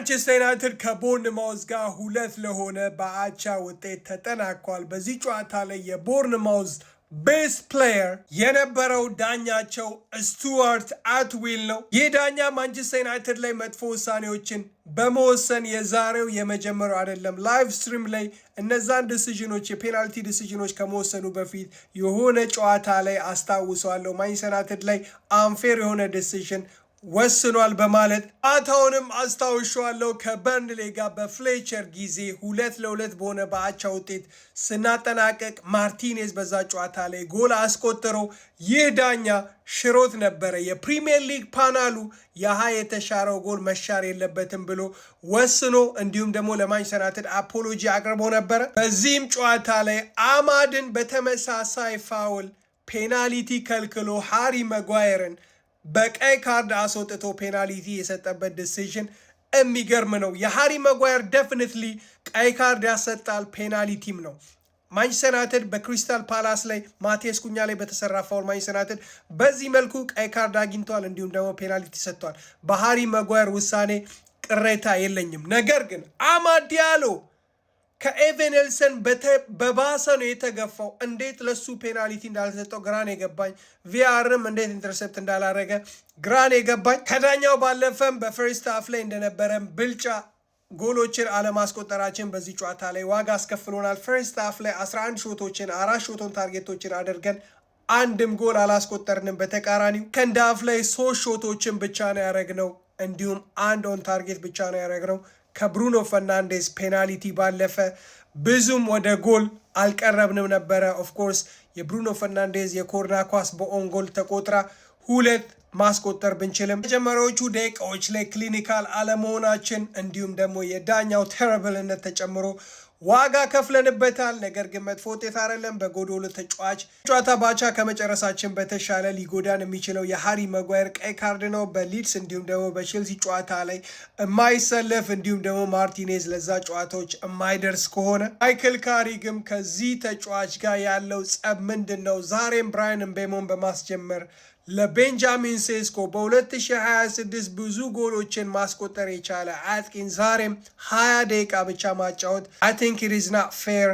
ማንቸስተር ዩናይትድ ከቦርንማውዝ ጋር 2-2 በአቻ ውጤት ተጠናቋል። በዚህ ጨዋታ ላይ የቦርንማውዝ ቤስት ፕሌየር የነበረው ዳኛቸው ስቱዋርት አትዊል ነው። ይህ ዳኛ ማንቸስተር ዩናይትድ ላይ መጥፎ ውሳኔዎችን በመወሰን የዛሬው የመጀመሪያው አይደለም። ላይቭ ስትሪም ላይ እነዛን ዲሲዥኖች የፔናልቲ ዲሲዥኖች ከመወሰኑ በፊት የሆነ ጨዋታ ላይ አስታውሰዋለሁ ማንቸስተር ዩናይትድ ላይ አንፌር የሆነ ዲሲዥን ወስኗል በማለት አታውንም አስታውሻለሁ። ከበርንሌ ጋር በፍሌቸር ጊዜ 2-2 በሆነ በአቻ ውጤት ስናጠናቀቅ ማርቲኔዝ በዛ ጨዋታ ላይ ጎል አስቆጥሮ ይህ ዳኛ ሽሮት ነበረ። የፕሪሚየር ሊግ ፓናሉ የተሻረው ጎል መሻር የለበትም ብሎ ወስኖ እንዲሁም ደግሞ ለማንቸስተር ዩናይትድ አፖሎጂ አቅርቦ ነበረ። በዚህም ጨዋታ ላይ አማድን በተመሳሳይ ፋውል ፔናልቲ ከልክሎ ሃሪ መጓየርን በቀይ ካርድ አስወጥቶ ፔናልቲ የሰጠበት ዲሲዥን የሚገርም ነው። የሃሪ መጓየር ዴፊኒትሊ ቀይ ካርድ ያሰጣል፣ ፔናልቲም ነው። ማንቸስተር ዩናይትድ በክሪስታል ፓላስ ላይ ማቴስ ኩኛ ላይ በተሰራ ፋውል ማንቸስተር ዩናይትድ በዚህ መልኩ ቀይ ካርድ አግኝቷል፣ እንዲሁም ደግሞ ፔናልቲ ሰጥቷል። በሃሪ መጓየር ውሳኔ ቅሬታ የለኝም። ነገር ግን አማድ ዲያሎ ከኤቨንልሰን በባሰ ነው የተገፋው። እንዴት ለሱ ፔናልቲ እንዳልተሰጠው ግራን የገባኝ፣ ቪአርም እንዴት ኢንተርሴፕት እንዳላረገ ግራን የገባኝ። ከዳኛው ባለፈም በፈርስት ሃፍ ላይ እንደነበረም ብልጫ ጎሎችን አለማስቆጠራችን በዚህ ጨዋታ ላይ ዋጋ አስከፍሎናል። ፈርስት ሃፍ ላይ 11 ሾቶችን 4 ሾቶን ታርጌቶችን አድርገን አንድም ጎል አላስቆጠርንም። በተቃራኒው ከንድ ሃፍ ላይ 3 ሾቶችን ብቻ ነው ያደረግነው፣ እንዲሁም አንድ ኦን ታርጌት ብቻ ነው ያደረግነው። ከብሩኖ ፈርናንዴዝ ፔናልቲ ባለፈ ብዙም ወደ ጎል አልቀረብንም ነበረ። ኦፍኮርስ የብሩኖ ፈርናንዴዝ የኮርና ኳስ በኦን ጎል ተቆጥራ 2 ማስቆጠር ብንችልም መጀመሪያዎቹ ደቂቃዎች ላይ ክሊኒካል አለመሆናችን እንዲሁም ደግሞ የዳኛው ተረብልነት ተጨምሮ ዋጋ ከፍለንበታል። ነገር ግን መጥፎ ውጤት አይደለም። በጎዶሎ ተጫዋች ጨዋታ ባቻ ከመጨረሳችን በተሻለ ሊጎዳን የሚችለው የሃሪ መጓየር ቀይ ካርድ ነው። በሊድስ እንዲሁም ደግሞ በቼልሲ ጨዋታ ላይ የማይሰለፍ እንዲሁም ደግሞ ማርቲኔዝ ለዛ ጨዋታዎች የማይደርስ ከሆነ ማይክል ካሪግም ከዚህ ተጫዋች ጋር ያለው ጸብ ምንድን ነው? ዛሬም ብራያን ምቤሞን በማስጀመር ለቤንጃሚን ሴስኮ በ2026 ብዙ ጎሎችን ማስቆጠር የቻለ አጥቂን ዛሬም 20 ደቂቃ ብቻ ማጫወት I think it is not fair